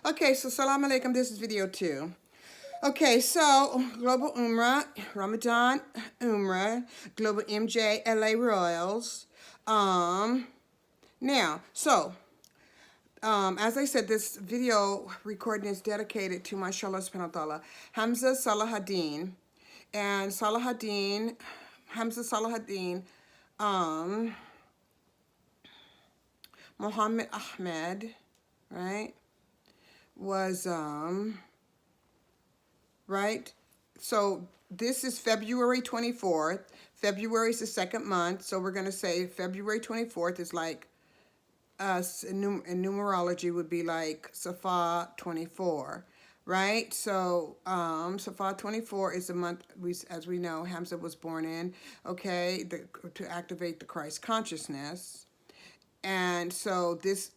Okay, so salam alaikum. This is video 2. Okay, so Global Umrah, Ramadan Umrah, Global MJ, LA Royals. Now, so as I said, this video recording is dedicated to mashallah subhanahu wa ta'ala, Hamza Salahuddin, and Hamza Salahuddin, Muhammad Ahmed, right, was, right? So this is February 24th. February is the second month, so we're going to say February 24th is like, in numerology would be like Safa 24, right? So Safa 24 is the month, as we know, Hamza was born in, okay, to activate the Christ consciousness. And so this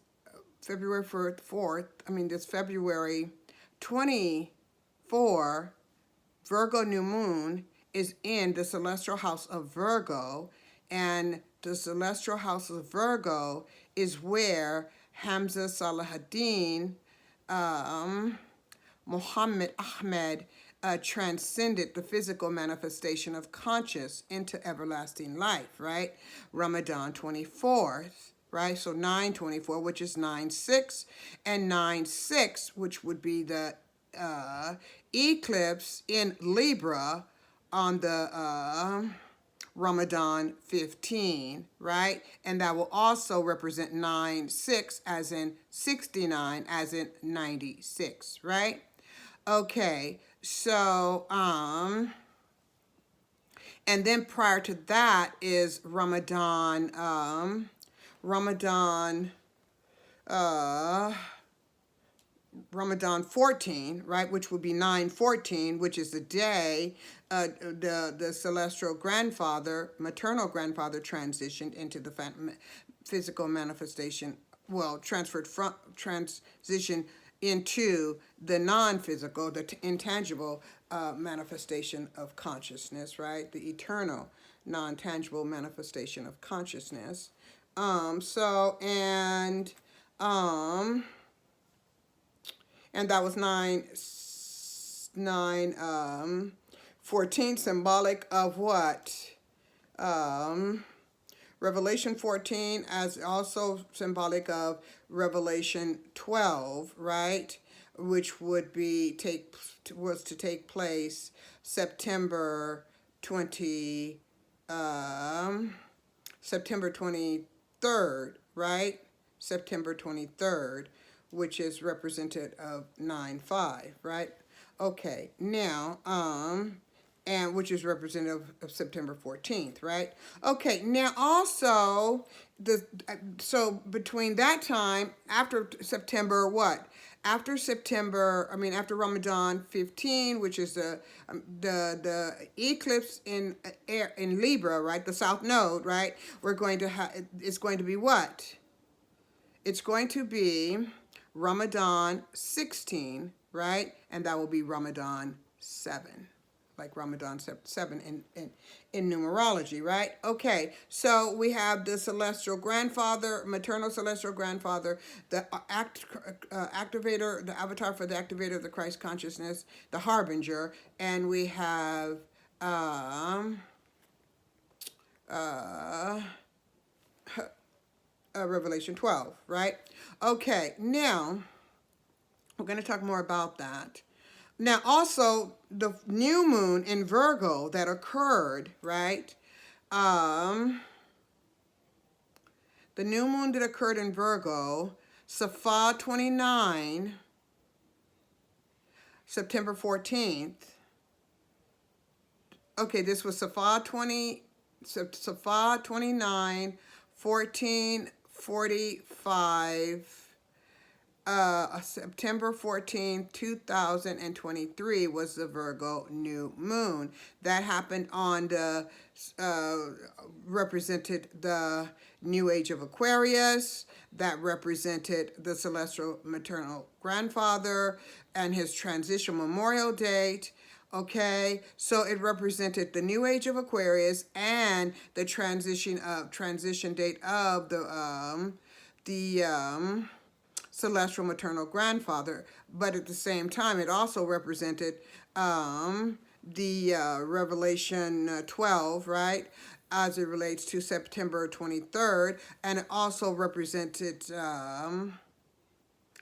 February 4th, this February 24, Virgo new moon is in the celestial house of Virgo, and the celestial house of Virgo is where Hamza Salahuddin, Muhammad Ahmed, transcended the physical manifestation of conscious into everlasting life, right? Ramadan 24th, right? So 9/24, which is 9/6, and 9/6, which would be the eclipse in Libra on the Ramadan 15, right? And that will also represent 9/6 as in 69, as in 96, right? Okay, so, and then prior to that is Ramadan, Ramadan 14, right, which would be 9/14, which is the day the celestial grandfather, maternal grandfather, transitioned into the physical manifestation, well, transition into the non-physical, the intangible manifestation of consciousness, right, the eternal non-tangible manifestation of consciousness. And that was 14, symbolic of what? Revelation 14, as also symbolic of Revelation 12, right? Which would be was to take place September 23rd, right? September 23rd, which is representative of 9/5, right? Okay, now, and which is representative of September 14th, right? Okay, now also, so between that time, after September, what? After Ramadan 15, which is the eclipse in Libra, right? The South Node, right? It's going to be what? It's going to be Ramadan 16, right? And that will be Ramadan 7, like Ramadan 7 in numerology, right? Okay, so we have the celestial grandfather, maternal celestial grandfather, the activator, the avatar for the activator of the Christ consciousness, the harbinger, and we have Revelation 12, right? Okay, now we're going to talk more about that. Now, also, the new moon in Virgo that occurred, right? The new moon that occurred in Virgo, Safa 29, September 14th. Okay, this was Safa 29, 1445. September 14th, 2023 was the Virgo new moon. That happened on the, represented the new age of Aquarius, that represented the celestial maternal grandfather and his transition memorial date. Okay, so it represented the new age of Aquarius and the transition date of the celestial maternal grandfather. But at the same time, it also represented the Revelation 12, right? As it relates to September 23rd. And it also represented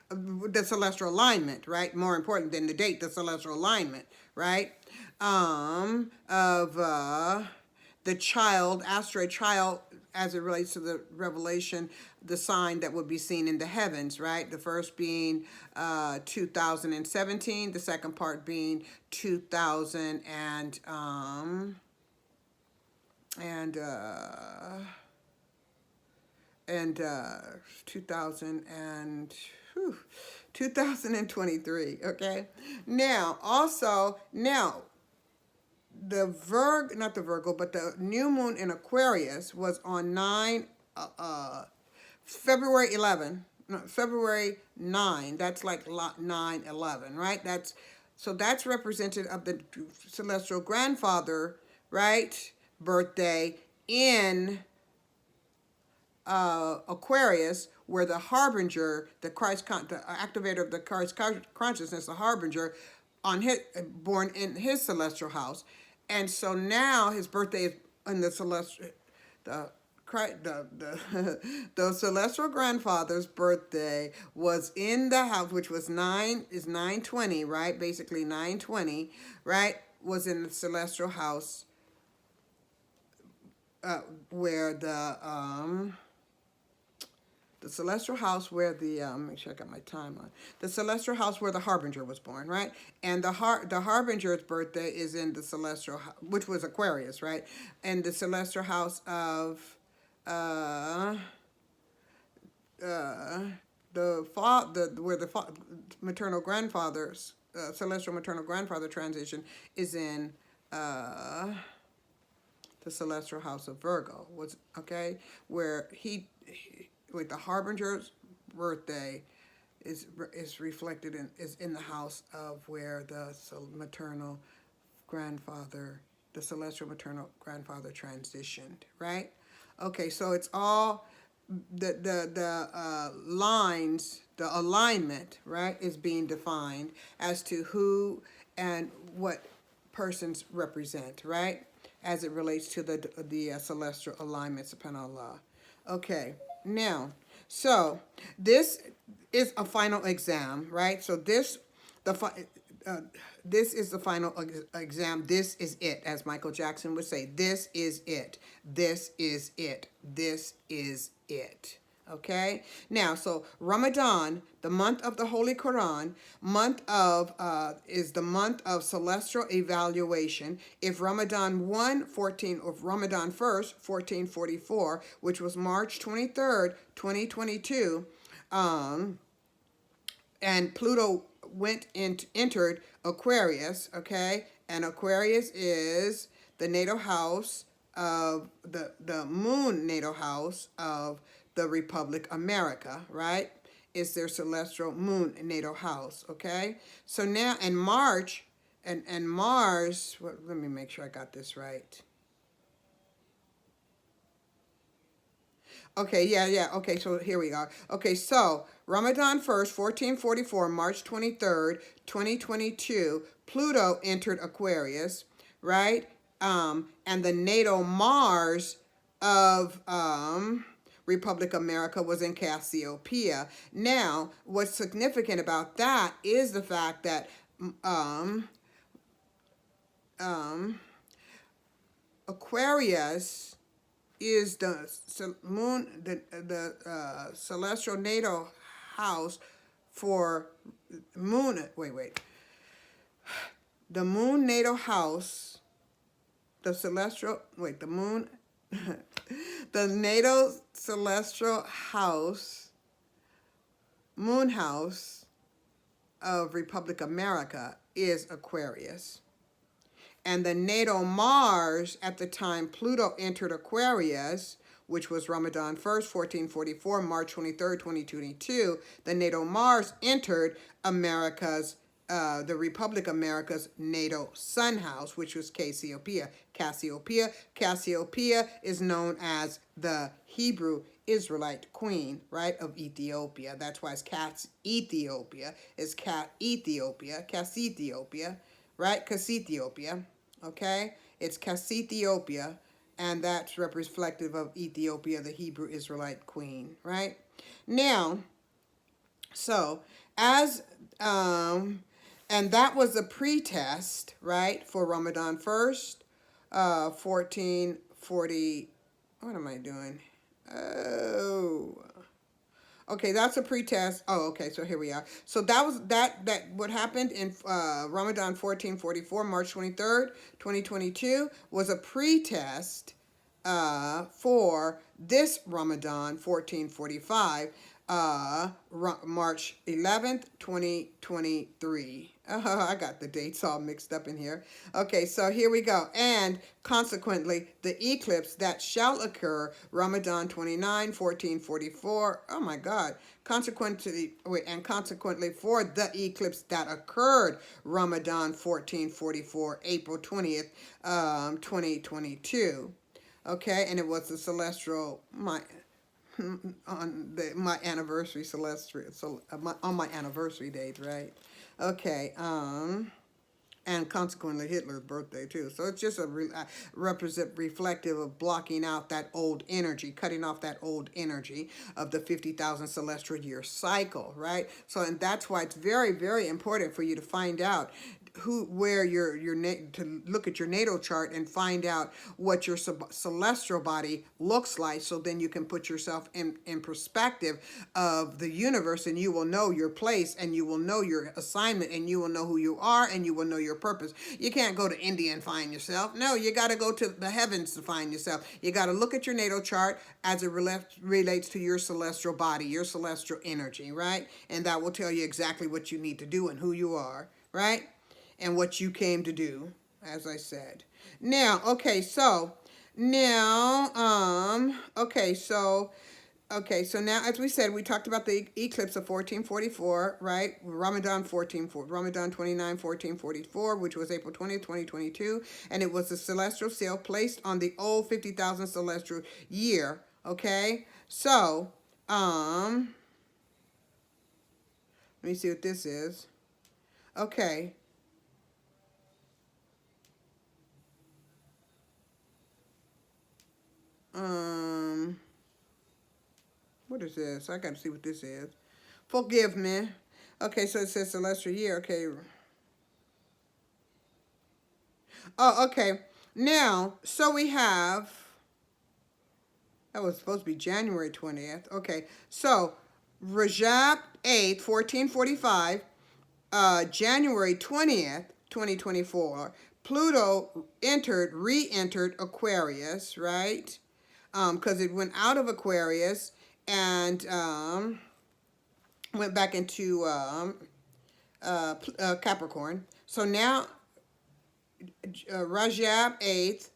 the celestial alignment, right? More important than the date, the celestial alignment, right? Of the child, asteroid child, as it relates to the revelation, the sign that would be seen in the heavens, right? The first being 2017, the second part being 2000 and 2000 and whew, 2023. Okay. Now, also now the not the Virgo, but the new moon in Aquarius was on February 11. No, February 9. That's like 9/11, right? That's representative of the celestial grandfather, right? Birthday in Aquarius, where the harbinger, the activator of the Christ consciousness, the harbinger, born in his celestial house, and so now his birthday is in the celestial, the celestial grandfather's birthday was in the house, which was 920, right? Basically 920, right? Was in the celestial house, where the celestial house where make sure I got my time on. The celestial house where the harbinger was born, right? And the harbinger's birthday is in the celestial, which was Aquarius, right? And the celestial house of where the maternal grandfather's celestial maternal grandfather transition is in the celestial house of Virgo, where with the harbinger's birthday is reflected is in the house of where the maternal grandfather, the celestial maternal grandfather transitioned, right? Okay, so it's all the lines, the alignment, right, is being defined as to who and what persons represent, right, as it relates to the celestial alignment, subhanAllah. Okay, now, so this is a final exam, right? So this is the final exam. This is it, as Michael Jackson would say. This is it. This is it. This is it. Okay? Now, so Ramadan, the month of the Holy Quran, is the month of celestial evaluation. If Ramadan 1st, 1444, which was March 23rd, 2022, and Pluto entered Aquarius, okay? And Aquarius is the natal house of the moon natal house of the Republic America, right? It's their celestial moon natal house, okay? So now in March, and Mars, let me make sure I got this right. Okay, yeah. Okay, so here we are. Okay, so Ramadan 1st, 1444, March 23rd, 2022, Pluto entered Aquarius, right? And the natal Mars of Republic America was in Cassiopeia. Now, what's significant about that is the fact that Aquarius is the moon, the celestial natal house for moon. The moon natal house, the celestial. The moon. The natal celestial house, moon house of Republic America is Aquarius. And the natal Mars at the time Pluto entered Aquarius, which was Ramadan 1st, 1444, March 23rd, 2022, the natal Mars entered the Republic America's natal sun house, which was Cassiopeia. Cassiopeia is known as the Hebrew Israelite queen, right, of Ethiopia. That's why it's Cat Ethiopia. It's Cat Ethiopia, Cassethiopia, right? Cassethiopia, okay? It's Cassethiopia, and that's reflective of Ethiopia, the Hebrew Israelite queen, right? Now, so as and that was a pretest, right, for Ramadan first, 1440. What am I doing? Oh, okay, that's a pretest. Oh, okay, so here we are. So that was that what happened in Ramadan 1444, March 23rd, 2022, was a pretest for this Ramadan 1445, March 11th, 2023. I got the dates all mixed up in here. Okay, so here we go. And consequently, the eclipse that shall occur Ramadan 29, 1444. Oh my God. Consequently, consequently for the eclipse that occurred Ramadan 1444, April 20th, 2022. Okay, and it was the celestial my anniversary celestial, so on my anniversary date, right? Okay, and consequently Hitler's birthday too. So it's just a represent reflective of blocking out that old energy, cutting off that old energy of the 50,000 celestial year cycle, right? So, and that's why it's very, very important for you to find out where to look at your natal chart and find out what your celestial body looks like, so then you can put yourself in perspective of the universe, and you will know your place, and you will know your assignment, and you will know who you are, and you will know your purpose. You can't go to India and find yourself. No, you got to go to the heavens to find yourself. You got to look at your natal chart as it relates to your celestial body, your celestial energy, right? And that will tell you exactly what you need to do and who you are, right? And what you came to do, as I said. Now, okay, so now, okay, so now, as we said, we talked about the eclipse of 1444, right? Ramadan 29, 1444, which was April 20th, 2022, and it was the celestial sail placed on the old 50,000 celestial year, okay? So, let me see what this is. Okay. What is this? I got to see what this is. Forgive me. Okay, so it says celestial year. Okay. Oh, okay. Now, so we have, that was supposed to be January 20th. Okay, so Rajab 8th, 1445, January 20th, 2024, Pluto re-entered Aquarius, right? Because it went out of Aquarius and went back into Capricorn. So now, Rajab 8th,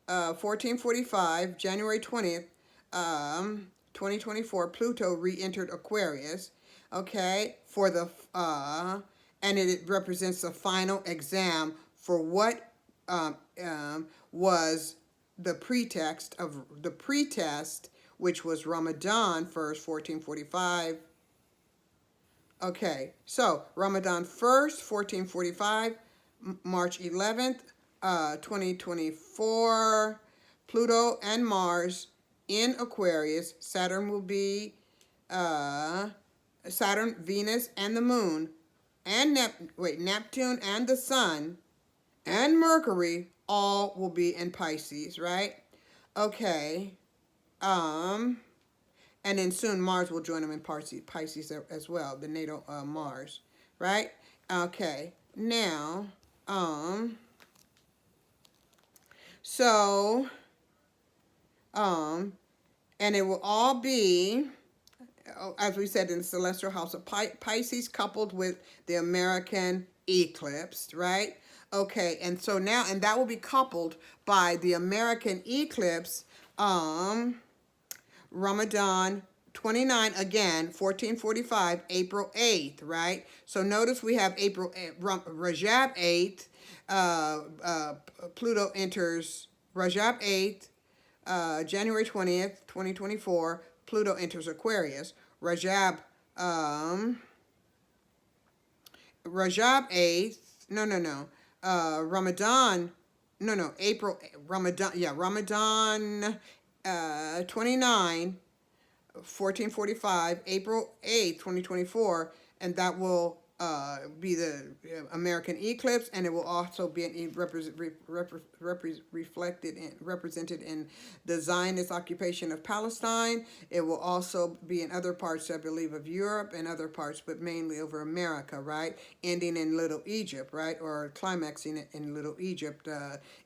1445, January 20th, 2024, Pluto re-entered Aquarius, okay, for the, and it represents the final exam for what was the pretest, which was Ramadan 1st, 1445. Okay, so Ramadan 1st, 1445, March 11th, 2024, Pluto and Mars in Aquarius. Saturn will be Saturn, Venus, and the Moon, and Neptune and the Sun, and Mercury all will be in Pisces, right? Okay. And then soon Mars will join them in Pisces as well, the natal Mars, right? Okay. Now, so, and it will all be, as we said, in the celestial house of Pisces, coupled with the American eclipse, right? Okay, and so now, and that will be coupled by the American eclipse, Ramadan 29, again, 1445, April 8th, right? So notice we have Rajab 8th, Pluto enters Rajab 8th, January 20th, 2024, Pluto enters Aquarius. Rajab, um, Rajab 8th, no. Ramadan, no, April, Ramadan 29, 1445, April 8th, 2024, and that will be the American eclipse, and it will also be represented in the Zionist occupation of Palestine. It will also be in other parts, I believe, of Europe and other parts, but mainly over America, right? Ending in Little Egypt, right? Or climaxing in Little Egypt,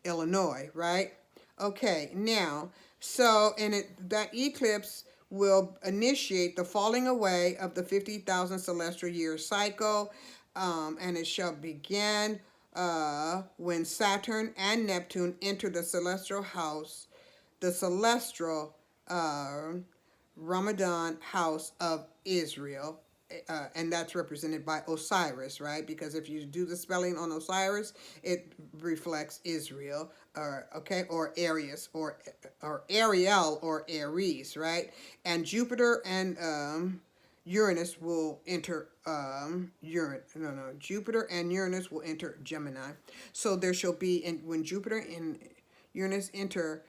Illinois, right? Okay, now, so that eclipse will initiate the falling away of the 50,000 celestial year cycle, and it shall begin when Saturn and Neptune enter the celestial house, the celestial uh, Ramadan house of Israel. And that's represented by Osiris, right? Because if you do the spelling on Osiris, it reflects Israel, or okay, or Arius, or Ariel, or Aries, right? And Jupiter and Uranus will enter Jupiter and Uranus will enter Gemini. So there shall be, when Jupiter and Uranus enter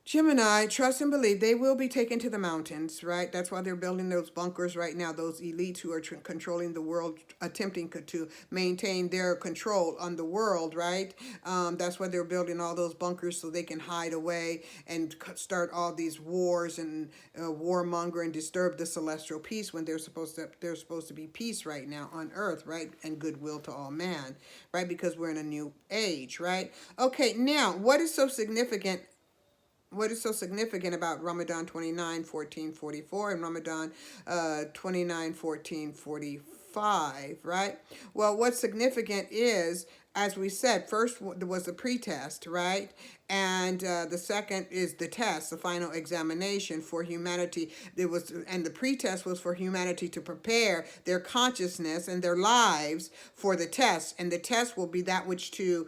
Gemini, trust and believe, they will be taken to the mountains, right? That's why they're building those bunkers right now, those elites who are controlling the world, attempting to maintain their control on the world, right? That's why they're building all those bunkers, so they can hide away and start all these wars and warmonger and disturb the celestial peace, when there's supposed to be peace right now on earth, right? And goodwill to all man, right? Because we're in a new age, right? Okay, now, what is so significant about Ramadan 29, 14, 44 and Ramadan 29, 14, 45, right? Well, what's significant is, as we said, first there was the pretest, right? And the second is the test, the final examination for humanity. And the pretest was for humanity to prepare their consciousness and their lives for the test. And the test will be that which to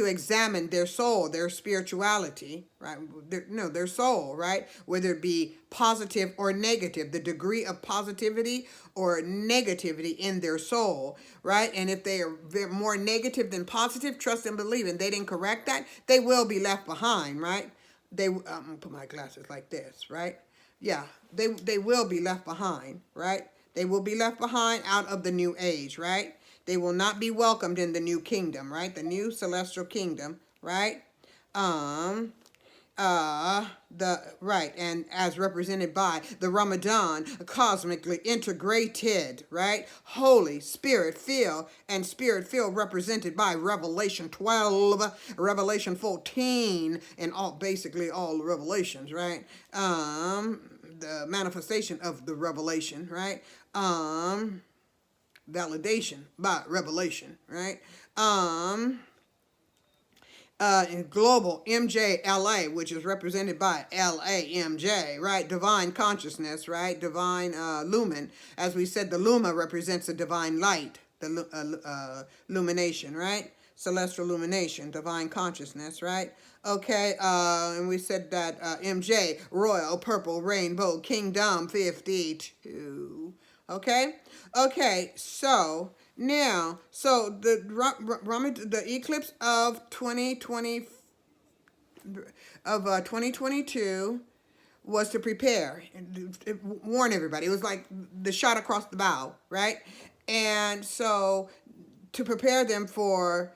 examine their soul, their spirituality, right? Their soul, right? Whether it be positive or negative, the degree of positivity or negativity in their soul, right? And if they are more negative than positive, trust and believe, and they didn't correct that, they will be left behind, right? I'm gonna put my glasses like this, right? Yeah, they will be left behind, right? They will be left behind out of the new age, right? They will not be welcomed in the new kingdom, right? The new celestial kingdom, right? And as represented by the Ramadan, cosmically integrated, right? Holy Spirit filled, and Spirit filled represented by Revelation 12, Revelation 14, and basically all the revelations, right? The manifestation of the revelation, right? Validation by revelation, right? In global MJLA, which is represented by LAMJ, right? Divine consciousness, right? Divine lumen. As we said, the luma represents the divine light, the lumination, right? Celestial illumination, divine consciousness, right? Okay, and we said that MJ, Royal Purple Rainbow Kingdom 52. Okay, so now, so the eclipse of 2022 was to prepare, warn everybody. It was like the shot across the bow, right? And so to prepare them for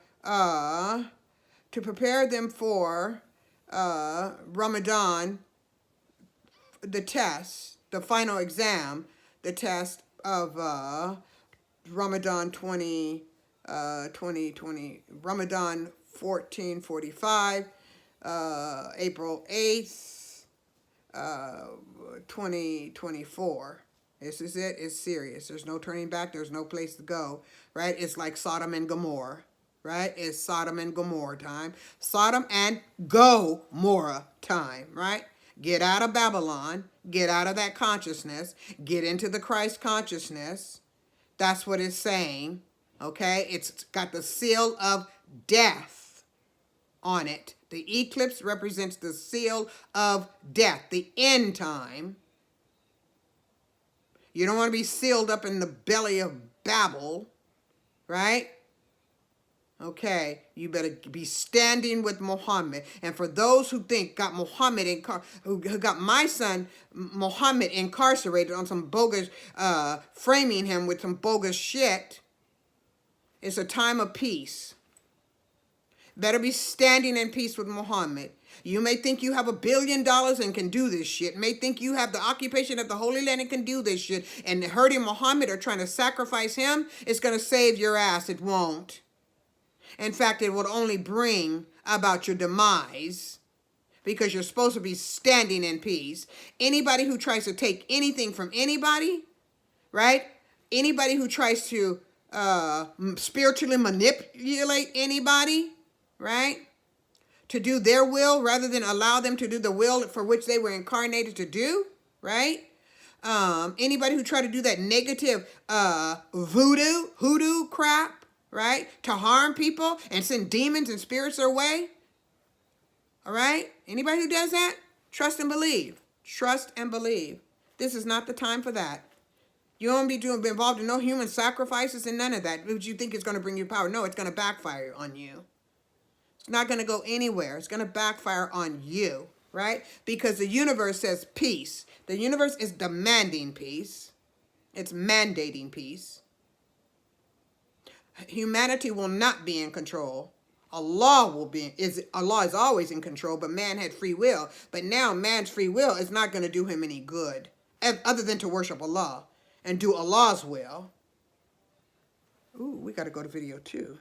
Ramadan, the test, the final exam, the test of Ramadan 2020, Ramadan 1445, April 8th, 2024. This is it. It's serious. There's no turning back. There's no place to go, right? It's like Sodom and Gomorrah, right? It's Sodom and Gomorrah time. Sodom and Gomorrah time, right? Get out of Babylon. Get out of that consciousness. Get into the Christ consciousness. That's what it's saying, okay? It's got the seal of death on it The eclipse represents the seal of death, the end time. You don't want to be sealed up in the belly of Babel, right? Okay, you better be standing with Muhammad. And for those who think got Muhammad who got my son Muhammad incarcerated on some bogus, framing him with some bogus shit, it's a time of peace. Better be standing in peace with Muhammad. You may think you have $1 billion and can do this shit. May think you have the occupation of the Holy Land and can do this shit. And hurting Muhammad or trying to sacrifice him is going to save your ass. It won't. In fact, it will only bring about your demise, because you're supposed to be standing in peace. Anybody who tries to take anything from anybody, right? Anybody who tries to spiritually manipulate anybody, right? To do their will rather than allow them to do the will for which they were incarnated to do, right? Anybody who try to do that negative hoodoo crap, right? To harm people and send demons and spirits their way. All right? Anybody who does that, trust and believe. Trust and believe. This is not the time for that. You don't be involved in no human sacrifices and none of that. Would you think it's going to bring you power? No, it's going to backfire on you. It's not going to go anywhere. It's going to backfire on you, right? Because the universe says peace. The universe is demanding peace. It's mandating peace. Humanity will not be in control. Allah is always in control, but man had free will. But now man's free will is not going to do him any good, other than to worship Allah and do Allah's will. Ooh, we got to go to video 2.